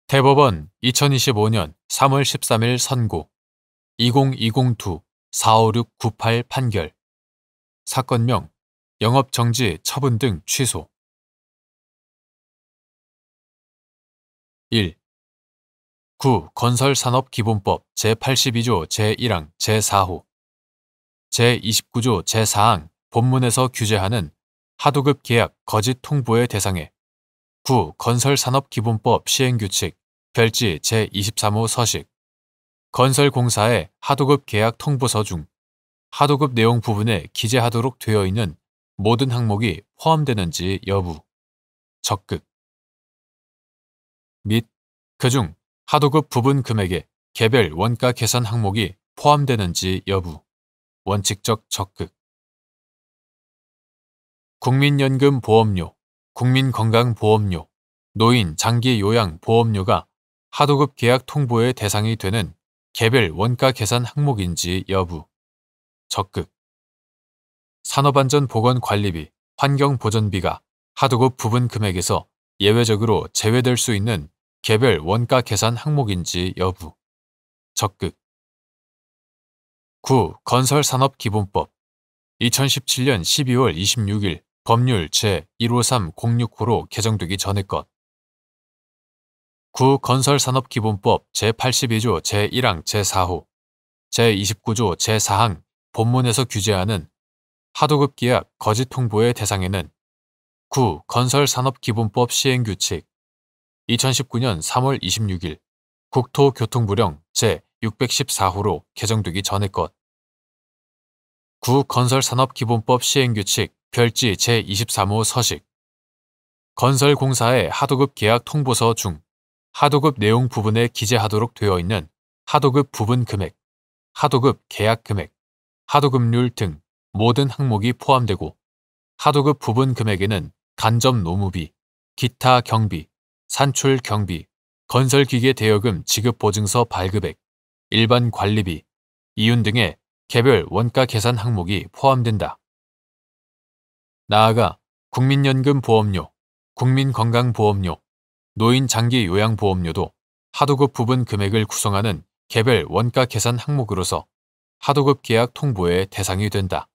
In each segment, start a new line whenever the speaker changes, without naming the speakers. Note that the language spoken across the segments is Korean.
대법원 2025년 3월 13일 선고 2020-2-45698 판결 사건명 영업정지 처분 등 취소 1. 건설산업기본법 제82조 제1항 제4호 제29조 제4항 본문에서 규제하는 하도급 계약 거짓 통보의 대상에 건설산업기본법 시행규칙 별지 제23호 서식 건설공사의 하도급 계약 통보서 중 하도급 내용 부분에 기재하도록 되어 있는 모든 항목이 포함되는지 여부, 적극 및 그중 하도급 부분 금액에 개별 원가 계산 항목이 포함되는지 여부, 원칙적 적극 국민연금보험료, 국민건강보험료, 노인 장기요양보험료가 하도급 계약 통보의 대상이 되는 개별 원가 계산 항목인지 여부, 적극 산업안전보건관리비, 환경보전비가 하도급 부분 금액에서 예외적으로 제외될 수 있는 개별 원가 계산 항목인지 여부, 적극 건설산업기본법 2017년 12월 26일 법률 제15306호로 개정되기 전의 것 건설산업기본법 제82조 제1항 제4호 제29조 제4항 본문에서 규제하는 하도급 계약 거짓 통보의 대상에는 건설산업기본법 시행규칙 2019년 3월 26일 국토교통부령 제614호로 개정되기 전의 것 건설산업기본법 시행규칙 별지 제23호 서식 건설공사의 하도급 계약 통보서 중 하도급 내용 부분에 기재하도록 되어 있는 하도급 부분 금액, 하도급 계약 금액, 하도급률 등 모든 항목이 포함되고 하도급 부분 금액에는 간접 노무비, 기타 경비, 산출 경비, 건설기계 대여금 지급 보증서 발급액, 일반 관리비, 이윤 등의 개별 원가 계산 항목이 포함된다. 나아가 국민연금보험료, 국민건강보험료, 노인장기요양보험료도 하도급 부분 금액을 구성하는 개별 원가 계산 항목으로서 하도급 계약 통보의 대상이 된다.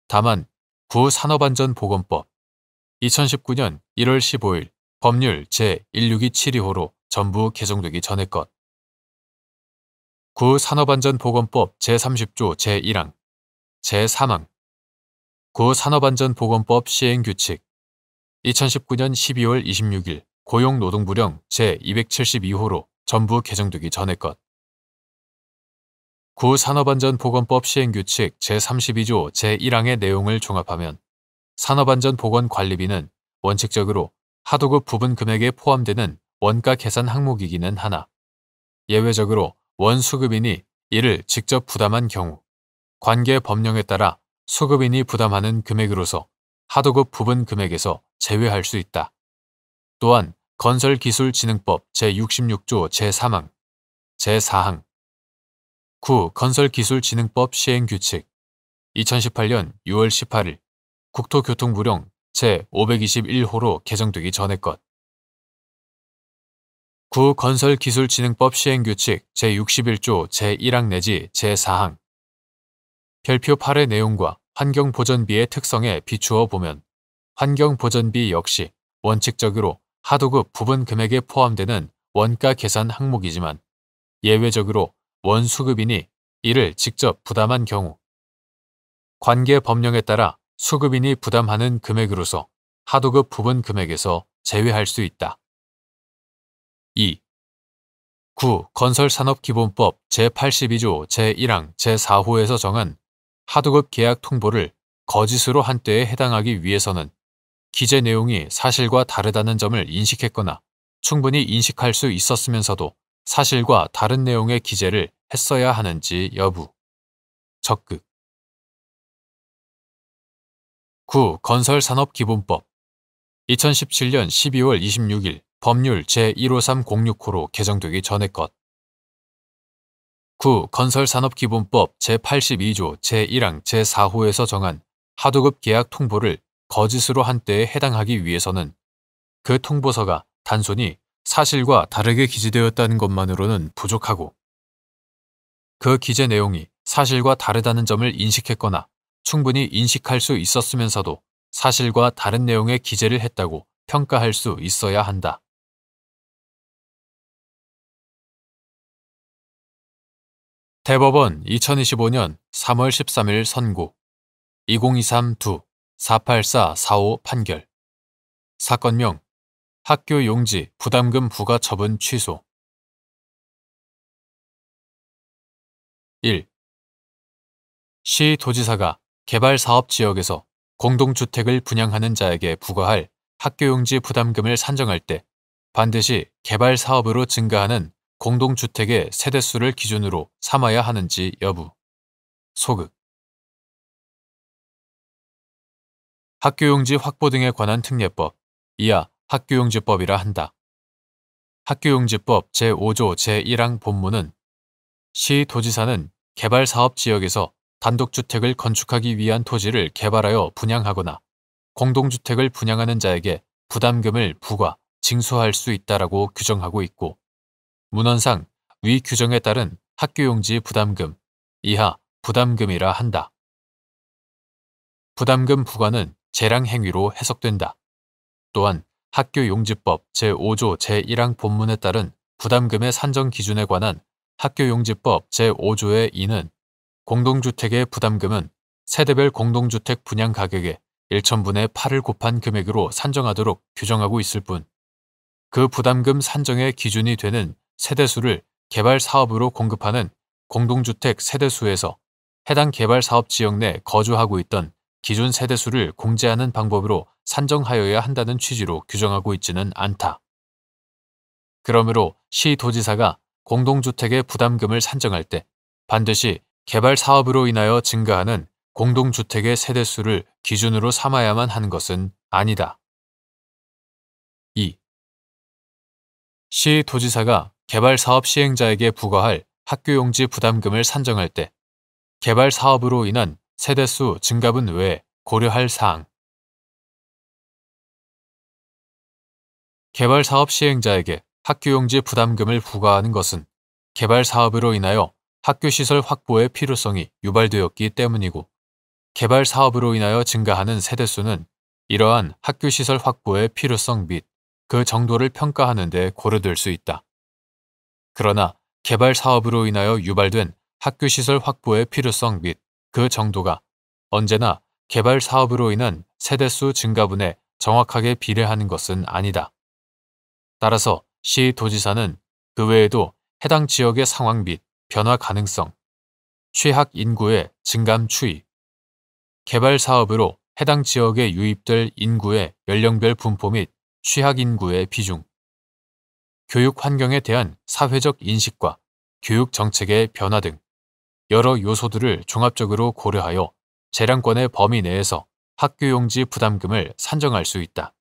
다만 산업안전보건법 2019년 1월 15일 법률 제16272호로 전부 개정되기 전의 것 산업안전보건법 제30조 제1항 제3항 산업안전보건법 시행규칙 2019년 12월 26일 고용노동부령 제272호로 전부 개정되기 전의 것 산업안전보건법 시행규칙 제32조 제1항의 내용을 종합하면 산업안전보건관리비는 원칙적으로 하도급 부분 금액에 포함되는 원가 계산 항목이기는 하나 예외적으로 원수급인이 이를 직접 부담한 경우 관계 법령에 따라 수급인이 부담하는 금액으로서 하도급 부분 금액에서 제외할 수 있다. 또한 건설기술진흥법 제66조 제3항, 제4항 건설기술진흥법 시행규칙 2018년 6월 18일 국토교통부령 제521호로 개정되기 전의 것 건설기술진흥법 시행규칙 제61조 제1항 내지 제4항 별표 8의 내용과 환경보전비의 특성에 비추어 보면 환경보전비 역시 원칙적으로 하도급 부분 금액에 포함되는 원가 계산 항목이지만 예외적으로 원수급인이 이를 직접 부담한 경우 관계 법령에 따라 수급인이 부담하는 금액으로서 하도급 부분 금액에서 제외할 수 있다. 2. 건설산업기본법 제82조 제1항 제4호에서 정한 하도급 계약 통보를 거짓으로 한 때에 해당하기 위해서는 기재 내용이 사실과 다르다는 점을 인식했거나 충분히 인식할 수 있었으면서도 사실과 다른 내용의 기재를 했어야 하는지 여부, 적극 건설산업기본법 2017년 12월 26일 법률 제15306호로 개정되기 전의 것 건설산업기본법 제82조 제1항 제4호에서 정한 하도급 계약 통보를 거짓으로 한 때에 해당하기 위해서는 그 통보서가 단순히 사실과 다르게 기재되었다는 것만으로는 부족하고 그 기재 내용이 사실과 다르다는 점을 인식했거나 충분히 인식할 수 있었으면서도 사실과 다른 내용의 기재를 했다고 평가할 수 있어야 한다. 대법원 2025년 3월 13일 선고 2023-2 484-45 판결 사건명 학교 용지 부담금 부과 처분 취소 1. 시도지사가 개발사업지역에서 공동주택을 분양하는 자에게 부과할 학교용지 부담금을 산정할 때 반드시 개발사업으로 증가하는 공동주택의 세대수를 기준으로 삼아야 하는지 여부. 소극. 학교용지 확보 등에 관한 특례법, 이하 학교용지법이라 한다. 학교용지법 제5조 제1항 본문은 시도지사는 개발사업지역에서 단독주택을 건축하기 위한 토지를 개발하여 분양하거나 공동주택을 분양하는 자에게 부담금을 부과, 징수할 수 있다라고 규정하고 있고 문헌상 위 규정에 따른 학교용지 부담금, 이하 부담금이라 한다. 부담금 부과는 재량 행위로 해석된다. 또한 학교용지법 제5조 제1항 본문에 따른 부담금의 산정 기준에 관한 학교용지법 제5조의 2는 공동주택의 부담금은 세대별 공동주택 분양 가격의 1,000분의 8을 곱한 금액으로 산정하도록 규정하고 있을 뿐, 그 부담금 산정의 기준이 되는 세대수를 개발 사업으로 공급하는 공동주택 세대수에서 해당 개발 사업 지역 내 거주하고 있던 기준 세대수를 공제하는 방법으로 산정하여야 한다는 취지로 규정하고 있지는 않다. 그러므로 시도지사가 공동주택의 부담금을 산정할 때 반드시 개발 사업으로 인하여 증가하는 공동주택의 세대수를 기준으로 삼아야만 하는 것은 아니다. 2. 시도지사가 개발 사업 시행자에게 부과할 학교용지 부담금을 산정할 때 개발 사업으로 인한 세대수 증가분 외에 고려할 사항. 개발 사업 시행자에게 학교용지 부담금을 부과하는 것은 개발 사업으로 인하여 학교시설 확보의 필요성이 유발되었기 때문이고 개발 사업으로 인하여 증가하는 세대수는 이러한 학교시설 확보의 필요성 및 그 정도를 평가하는 데 고려될 수 있다. 그러나 개발 사업으로 인하여 유발된 학교시설 확보의 필요성 및 그 정도가 언제나 개발 사업으로 인한 세대수 증가분에 정확하게 비례하는 것은 아니다. 따라서 시도지사는 그 외에도 해당 지역의 상황 및 변화 가능성, 취학 인구의 증감 추이, 개발 사업으로 해당 지역에 유입될 인구의 연령별 분포 및 취학 인구의 비중, 교육 환경에 대한 사회적 인식과 교육 정책의 변화 등 여러 요소들을 종합적으로 고려하여 재량권의 범위 내에서 학교용지 부담금을 산정할 수 있다.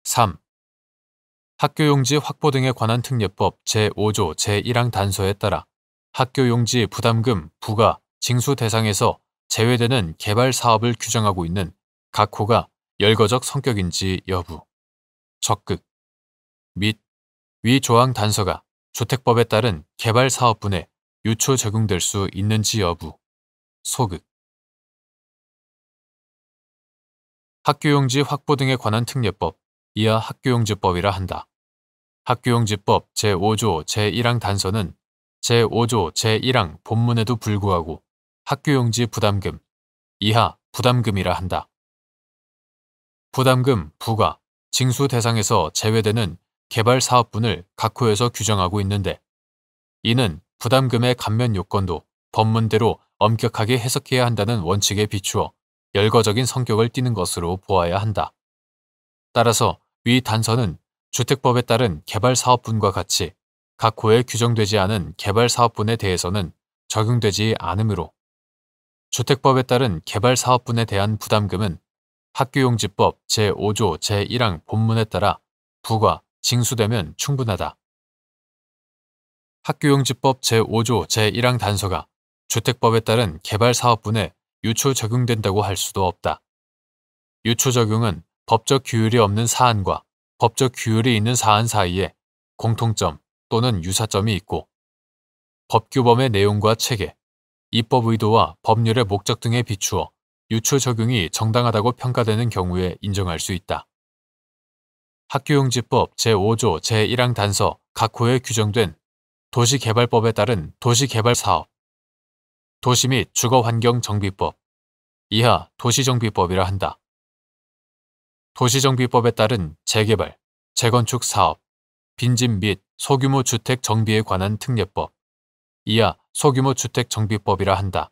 3. 학교용지 확보 등에 관한 특례법 제5조 제1항 단서에 따라 학교용지 부담금 부과 징수 대상에서 제외되는 개발 사업을 규정하고 있는 각 호가 열거적 성격인지 여부, 적극, 및 위 조항 단서가 주택법에 따른 개발 사업분에 유추 적용될 수 있는지 여부, 소극. 학교용지 확보 등에 관한 특례법, 이하 학교용지법이라 한다. 학교용지법 제5조 제1항 단서는 제5조 제1항 본문에도 불구하고 학교용지 부담금, 이하 부담금이라 한다. 부담금 부과, 징수 대상에서 제외되는 개발 사업분을 각 호에서 규정하고 있는데 이는 부담금의 감면 요건도 법문대로 엄격하게 해석해야 한다는 원칙에 비추어 열거적인 성격을 띠는 것으로 보아야 한다. 따라서 위 단서는 주택법에 따른 개발 사업분과 같이 각 호에 규정되지 않은 개발 사업분에 대해서는 적용되지 않으므로 주택법에 따른 개발 사업분에 대한 부담금은 학교용지법 제5조 제1항 본문에 따라 부과, 징수되면 충분하다. 학교용지법 제5조 제1항 단서가 주택법에 따른 개발 사업분에 유추 적용된다고 할 수도 없다. 유추 적용은 법적 규율이 없는 사안과 법적 규율이 있는 사안 사이에 공통점 또는 유사점이 있고 법규범의 내용과 체계, 입법 의도와 법률의 목적 등에 비추어 유추 적용이 정당하다고 평가되는 경우에 인정할 수 있다. 학교용지법 제5조 제1항 단서 각호에 규정된 도시개발법에 따른 도시개발사업, 도시 및 주거환경정비법, 이하 도시정비법이라 한다. 도시정비법에 따른 재개발, 재건축 사업, 빈집 및 소규모 주택 정비에 관한 특례법, 이하 소규모 주택 정비법이라 한다.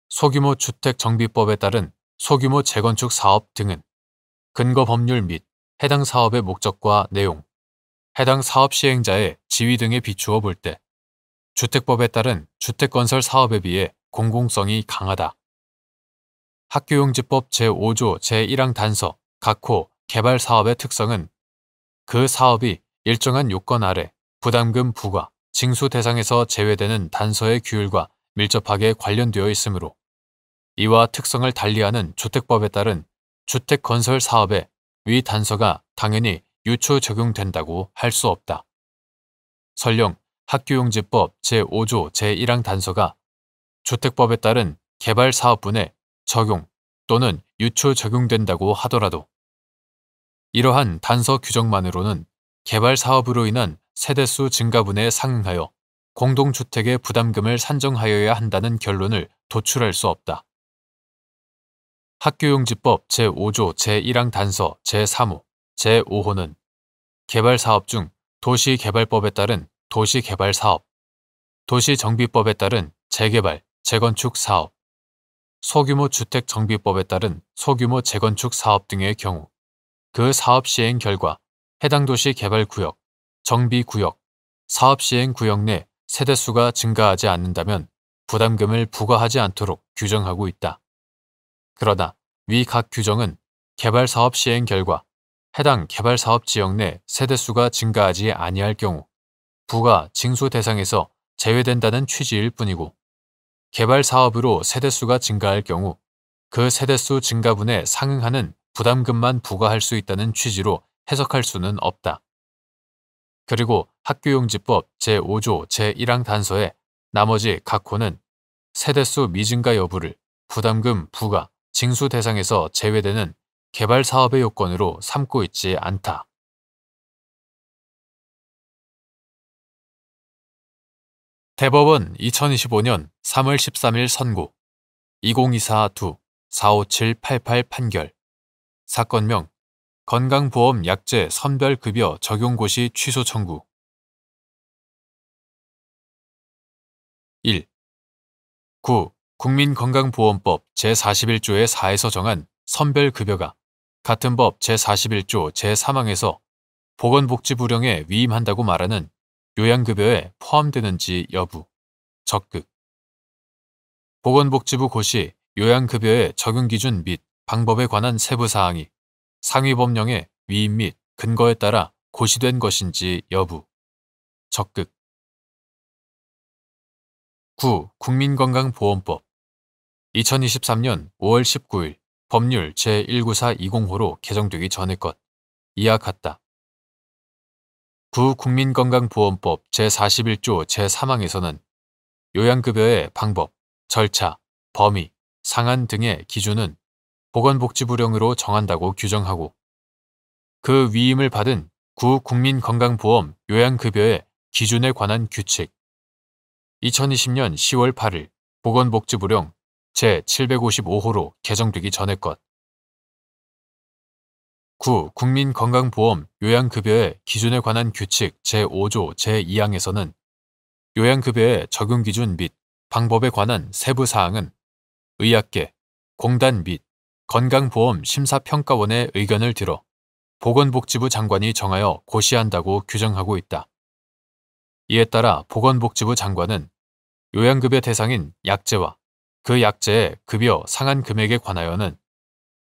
소규모 주택 정비법에 따른 소규모 재건축 사업 등은 근거 법률 및 해당 사업의 목적과 내용, 해당 사업 시행자의 지위 등에 비추어 볼 때 주택법에 따른 주택건설 사업에 비해 공공성이 강하다. 학교용지법 제5조 제1항 단서 각호 개발 사업의 특성은 그 사업이 일정한 요건 아래 부담금 부과, 징수 대상에서 제외되는 단서의 규율과 밀접하게 관련되어 있으므로 이와 특성을 달리하는 주택법에 따른 주택건설 사업에 위 단서가 당연히 유추 적용된다고 할 수 없다. 설령 학교용지법 제5조 제1항 단서가 주택법에 따른 개발 사업분에 적용 또는 유추 적용된다고 하더라도 이러한 단서 규정만으로는 개발 사업으로 인한 세대수 증가분에 상응하여 공동주택의 부담금을 산정하여야 한다는 결론을 도출할 수 없다. 학교용지법 제5조 제1항 단서 제3호, 제5호는 개발사업 중 도시개발법에 따른 도시개발사업, 도시정비법에 따른 재개발, 재건축 사업, 소규모 주택정비법에 따른 소규모 재건축 사업 등의 경우 그 사업 시행 결과 해당 도시 개발구역, 정비구역, 사업 시행 구역 내 세대수가 증가하지 않는다면 부담금을 부과하지 않도록 규정하고 있다. 그러나 위 각 규정은 개발사업 시행 결과 해당 개발사업 지역 내 세대수가 증가하지 아니할 경우 부과, 징수 대상에서 제외된다는 취지일 뿐이고 개발사업으로 세대수가 증가할 경우 그 세대수 증가분에 상응하는 부담금만 부과할 수 있다는 취지로 해석할 수는 없다. 그리고 학교용지법 제5조 제1항 단서의 나머지 각 호는 세대수 미증가 여부를 부담금 부과, 징수 대상에서 제외되는 개발 사업의 요건으로 삼고 있지 않다. 대법원 2025년 3월 13일 선고 2024-2-45788 판결 사건명 건강보험 약제 선별급여 적용고시 취소 청구 1. 9. 국민건강보험법 제41조의 4에서 정한 선별급여가 같은 법 제41조 제3항에서 보건복지부령에 위임한다고 말하는 요양급여에 포함되는지 여부, 적극. 보건복지부 고시 요양급여의 적용기준 및 방법에 관한 세부사항이 상위법령의 위임 및 근거에 따라 고시된 것인지 여부, 적극. 9. 국민건강보험법 2023년 5월 19일 법률 제19420호로 개정되기 전의 것, 이하 같다. 9. 국민건강보험법 제41조 제3항에서는 요양급여의 방법, 절차, 범위, 상한 등의 기준은 보건복지부령으로 정한다고 규정하고 그 위임을 받은 9. 국민건강보험 요양급여의 기준에 관한 규칙 2020년 10월 8일 보건복지부령 제755호로 개정되기 전의 것 9. 국민건강보험 요양급여의 기준에 관한 규칙 제5조 제2항에서는 요양급여의 적용기준 및 방법에 관한 세부사항은 의학계, 공단 및 건강보험심사평가원의 의견을 들어 보건복지부 장관이 정하여 고시한다고 규정하고 있다. 이에 따라 보건복지부 장관은 요양급여 대상인 약제와 그 약제의 급여 상한 금액에 관하여는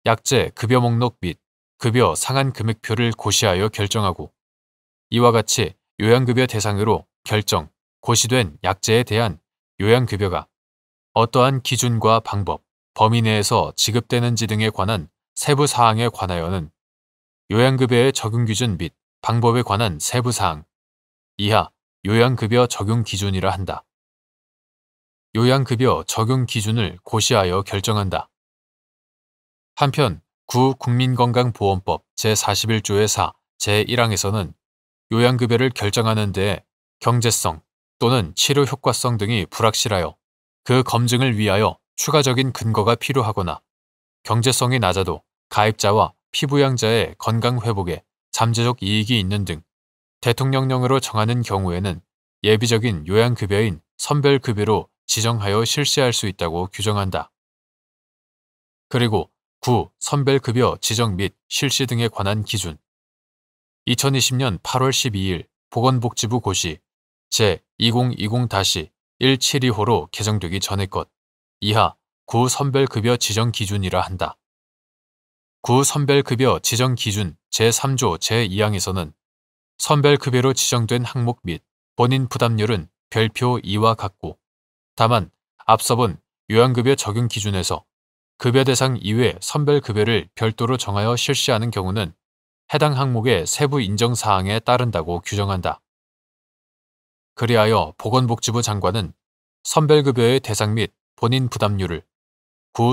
약제 급여 목록 및 급여 상한 금액표를 고시하여 결정하고 이와 같이 요양급여 대상으로 결정, 고시된 약제에 대한 요양급여가 어떠한 기준과 방법, 범위 내에서 지급되는지 등에 관한 세부 사항에 관하여는 요양급여의 적용 기준 및 방법에 관한 세부 사항. 이하 요양급여 적용 기준이라 한다. 요양급여 적용 기준을 고시하여 결정한다. 한편 국민건강보험법 제41조의 4, 제1항에서는 요양급여를 결정하는 데 경제성 또는 치료 효과성 등이 불확실하여 그 검증을 위하여 추가적인 근거가 필요하거나 경제성이 낮아도 가입자와 피부양자의 건강 회복에 잠재적 이익이 있는 등 대통령령으로 정하는 경우에는 예비적인 요양급여인 선별급여로 지정하여 실시할 수 있다고 규정한다. 그리고 선별급여 지정 및 실시 등에 관한 기준. 2020년 8월 12일 보건복지부 고시 제2020-172호로 개정되기 전의 것. 이하 선별급여 지정 기준이라 한다. 선별급여 지정 기준 제3조 제2항에서는 선별급여로 지정된 항목 및 본인 부담률은 별표 2와 같고, 다만 앞서 본 요양급여 적용 기준에서 급여 대상 이외 선별급여를 별도로 정하여 실시하는 경우는 해당 항목의 세부 인정 사항에 따른다고 규정한다. 그리하여 보건복지부 장관은 선별급여의 대상 및 본인 부담률을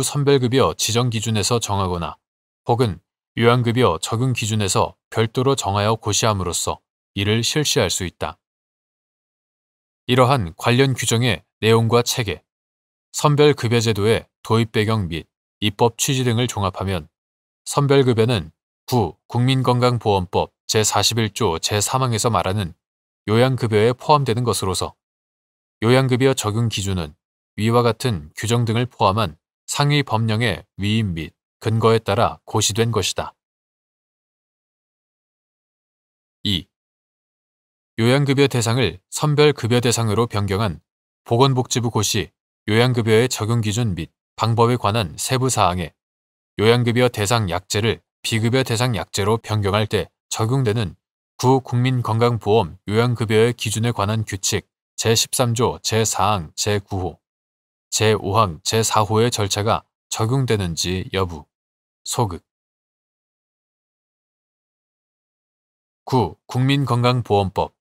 선별급여 지정 기준에서 정하거나 혹은 요양급여 적용 기준에서 별도로 정하여 고시함으로써 이를 실시할 수 있다. 이러한 관련 규정의 내용과 체계, 선별급여제도의 도입 배경 및 입법 취지 등을 종합하면 선별급여는 국민건강보험법 제41조 제3항에서 말하는 요양급여에 포함되는 것으로서 요양급여 적용 기준은 위와 같은 규정 등을 포함한 상위 법령의 위임 및 근거에 따라 고시된 것이다. 2. 요양급여 대상을 선별급여 대상으로 변경한 보건복지부 고시 요양급여의 적용 기준 및 방법에 관한 세부 사항에 요양급여 대상 약제를 비급여 대상 약제로 변경할 때 적용되는 국민건강보험 요양급여의 기준에 관한 규칙 제13조 제4항 제9호, 제5항 제4호의 절차가 적용되는지 여부. 소극. 국민건강보험법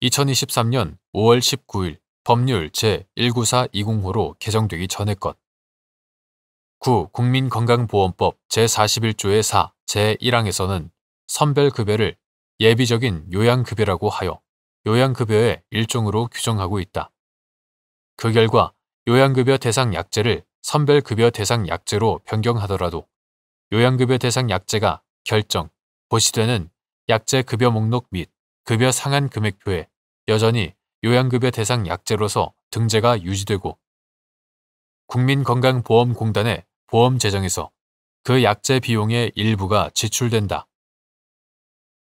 2023년 5월 19일 법률 제19420호로 개정되기 전의 것. 국민건강보험법 제41조의 4, 제1항에서는 선별급여를 예비적인 요양급여라고 하여 요양급여의 일종으로 규정하고 있다. 그 결과 요양급여 대상 약제를 선별급여 대상 약제로 변경하더라도 요양급여 대상 약제가 결정, 고시되는 약제 급여 목록 및 급여 상한 금액표에 여전히 요양급여 대상 약제로서 등재가 유지되고 국민건강보험공단의 보험 재정에서 그 약제 비용의 일부가 지출된다.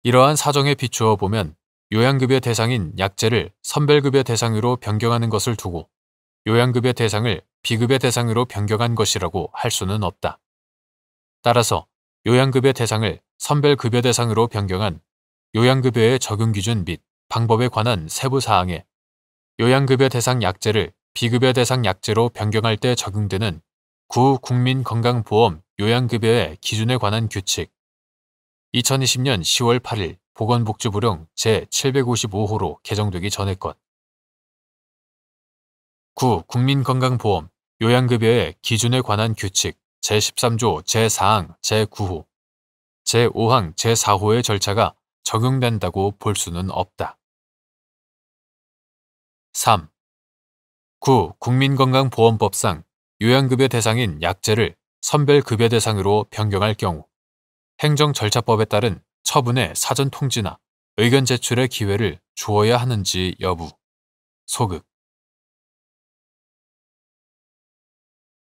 이러한 사정에 비추어 보면 요양급여 대상인 약제를 선별급여 대상으로 변경하는 것을 두고 요양급여 대상을 비급여 대상으로 변경한 것이라고 할 수는 없다. 따라서 요양급여 대상을 선별급여 대상으로 변경한 요양급여의 적용 기준 및 방법에 관한 세부 사항에 요양급여 대상 약제를 비급여 대상 약제로 변경할 때 적용되는 국민건강보험 요양급여의 기준에 관한 규칙 2020년 10월 8일 보건복지부령 제755호로 개정되기 전의 것. 국민건강보험 요양급여의 기준에 관한 규칙 제13조 제4항 제9호, 제5항 제4호의 절차가 적용된다고 볼 수는 없다. 3. 국민건강보험법상 요양급여 대상인 약제를 선별급여 대상으로 변경할 경우 행정절차법에 따른 처분의 사전 통지나 의견 제출의 기회를 주어야 하는지 여부. 소극.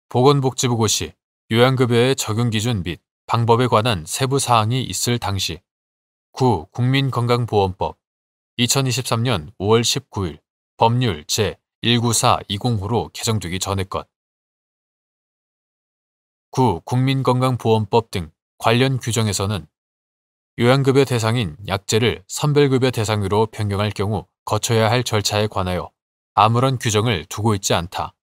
보건복지부 고시 요양급여의 적용 기준 및 방법에 관한 세부 사항이 있을 당시 국민건강보험법 2023년 5월 19일 법률 제19420호로 개정되기 전의 것. 국민건강보험법 등 관련 규정에서는 요양급여 대상인 약제를 선별급여 대상으로 변경할 경우 거쳐야 할 절차에 관하여 아무런 규정을 두고 있지 않다.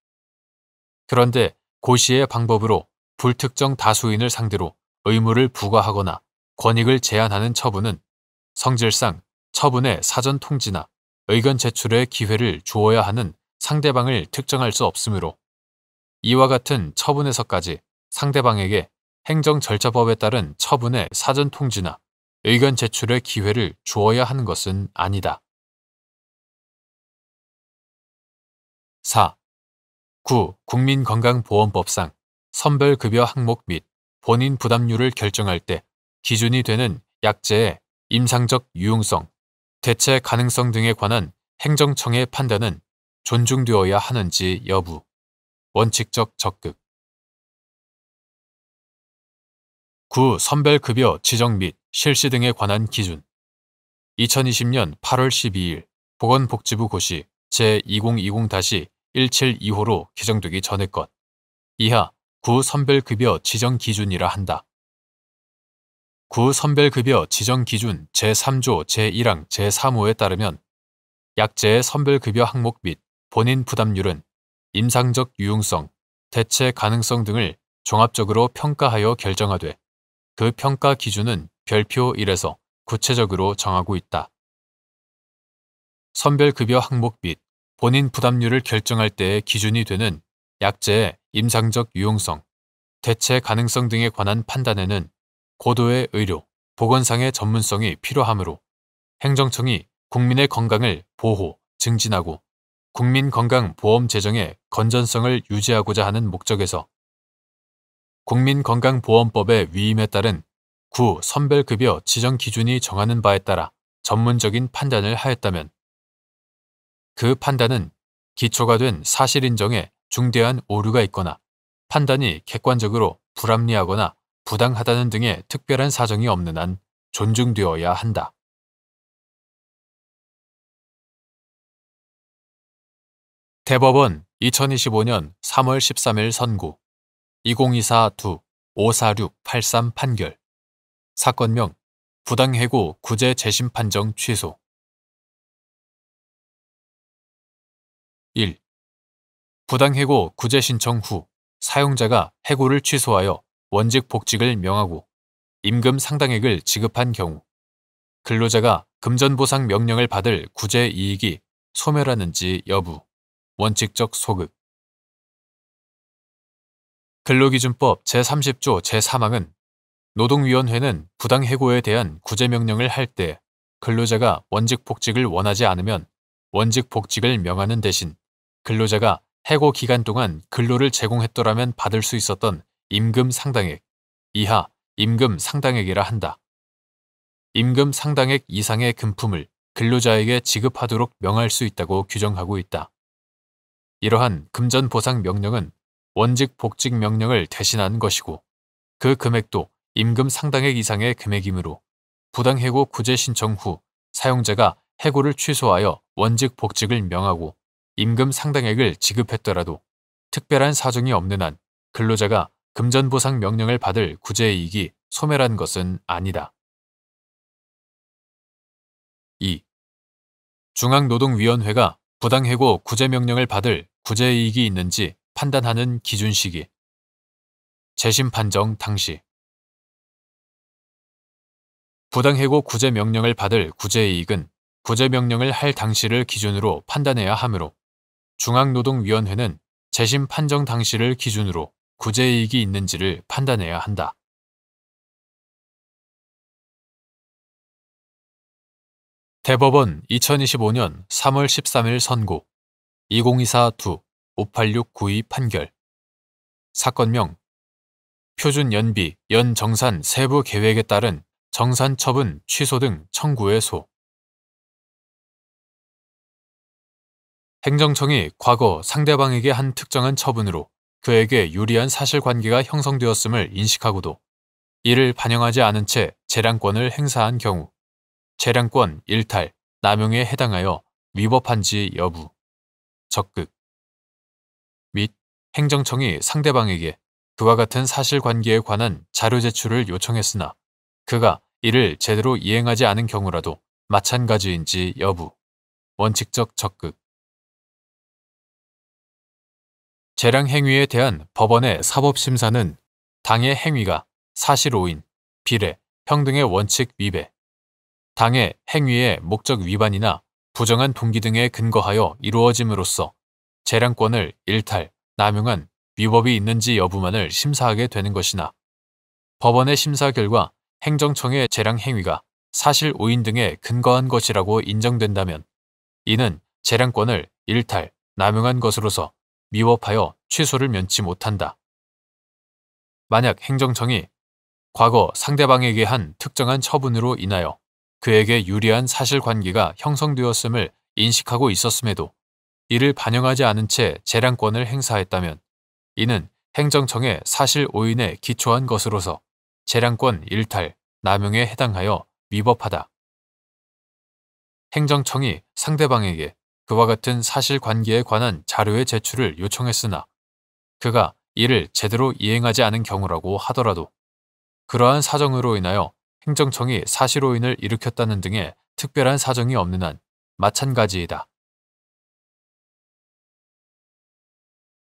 그런데 고시의 방법으로 불특정 다수인을 상대로 의무를 부과하거나 권익을 제한하는 처분은 성질상 처분의 사전 통지나 의견 제출의 기회를 주어야 하는 상대방을 특정할 수 없으므로 이와 같은 처분에서까지 상대방에게 행정절차법에 따른 처분의 사전 통지나 의견 제출의 기회를 주어야 하는 것은 아니다. 4. 9. 국민건강보험법상 선별급여 항목 및 본인 부담률을 결정할 때 기준이 되는 약제의 임상적 유용성, 대체 가능성 등에 관한 행정청의 판단은 존중되어야 하는지 여부. 원칙적 적극. 9. 선별급여 지정 및 실시 등에 관한 기준. 2020년 8월 12일 보건복지부 고시 제2020-172호로 개정되기 전의 것. 이하 9. 선별급여 지정 기준이라 한다. 9. 선별급여 지정 기준 제3조 제1항 제3호에 따르면 약제의 선별급여 항목 및 본인 부담률은 임상적 유용성, 대체 가능성 등을 종합적으로 평가하여 결정하되 그 평가 기준은 별표 1에서 구체적으로 정하고 있다. 선별급여 항목 및 본인 부담률을 결정할 때의 기준이 되는 약제의 임상적 유용성, 대체 가능성 등에 관한 판단에는 고도의 의료, 보건상의 전문성이 필요하므로 행정청이 국민의 건강을 보호, 증진하고 국민건강보험 재정의 건전성을 유지하고자 하는 목적에서 국민건강보험법의 위임에 따른 9. 선별급여 지정 기준이 정하는 바에 따라 전문적인 판단을 하였다면 그 판단은 기초가 된 사실 인정에 중대한 오류가 있거나 판단이 객관적으로 불합리하거나 부당하다는 등의 특별한 사정이 없는 한 존중되어야 한다. 대법원 2025년 3월 13일 선고 2024-54683 판결 사건명 부당해고 구제 재심 판정 취소 1. 부당해고 구제 신청 후 사용자가 해고를 취소하여 원직 복직을 명하고 임금 상당액을 지급한 경우 근로자가 금전보상 명령을 받을 구제 이익이 소멸하는지 여부. 원칙적 소급. 근로기준법 제30조 제3항은 노동위원회는 부당해고에 대한 구제명령을 할 때 근로자가 원직 복직을 원하지 않으면 원직 복직을 명하는 대신 근로자가 해고 기간 동안 근로를 제공했더라면 받을 수 있었던 임금 상당액 이하 임금 상당액이라 한다. 임금 상당액 이상의 금품을 근로자에게 지급하도록 명할 수 있다고 규정하고 있다. 이러한 금전보상 명령은 원직 복직 명령을 대신한 것이고 그 금액도 임금 상당액 이상의 금액이므로 부당해고 구제 신청 후 사용자가 해고를 취소하여 원직 복직을 명하고 임금 상당액을 지급했더라도 특별한 사정이 없는 한 근로자가 금전보상 명령을 받을 구제이익이 소멸한 것은 아니다. 2. 중앙노동위원회가 부당해고 구제명령을 받을 구제이익이 있는지 판단하는 기준 시기. 재심 판정 당시. 부당해고 구제명령을 받을 구제이익은 구제명령을 할 당시를 기준으로 판단해야 하므로 중앙노동위원회는 재심 판정 당시를 기준으로 구제이익이 있는지를 판단해야 한다. 대법원 2025년 3월 13일 선고 2024-58692 판결 사건명 표준연비, 연정산 세부 계획에 따른 정산 처분 취소 등 청구의 소 행정청이 과거 상대방에게 한 특정한 처분으로 그에게 유리한 사실관계가 형성되었음을 인식하고도 이를 반영하지 않은 채 재량권을 행사한 경우 재량권 일탈, 남용에 해당하여 위법한지 여부, 적극 및 행정청이 상대방에게 그와 같은 사실관계에 관한 자료 제출을 요청했으나 그가 이를 제대로 이행하지 않은 경우라도 마찬가지인지 여부, 원칙적 적극 재량 행위에 대한 법원의 사법심사는 당의 행위가 사실 오인, 비례, 평등의 원칙 위배, 당해 행위의 목적 위반이나 부정한 동기 등에 근거하여 이루어짐으로써 재량권을 일탈, 남용한 위법이 있는지 여부만을 심사하게 되는 것이나 법원의 심사 결과 행정청의 재량 행위가 사실 오인 등에 근거한 것이라고 인정된다면 이는 재량권을 일탈, 남용한 것으로서 미법하여 취소를 면치 못한다. 만약 행정청이 과거 상대방에게 한 특정한 처분으로 인하여 그에게 유리한 사실관계가 형성되었음을 인식하고 있었음에도 이를 반영하지 않은 채 재량권을 행사했다면 이는 행정청의 사실 오인에 기초한 것으로서 재량권 일탈, 남용에 해당하여 위법하다. 행정청이 상대방에게 그와 같은 사실관계에 관한 자료의 제출을 요청했으나 그가 이를 제대로 이행하지 않은 경우라고 하더라도 그러한 사정으로 인하여 행정청이 사실오인을 일으켰다는 등의 특별한 사정이 없는 한 마찬가지이다.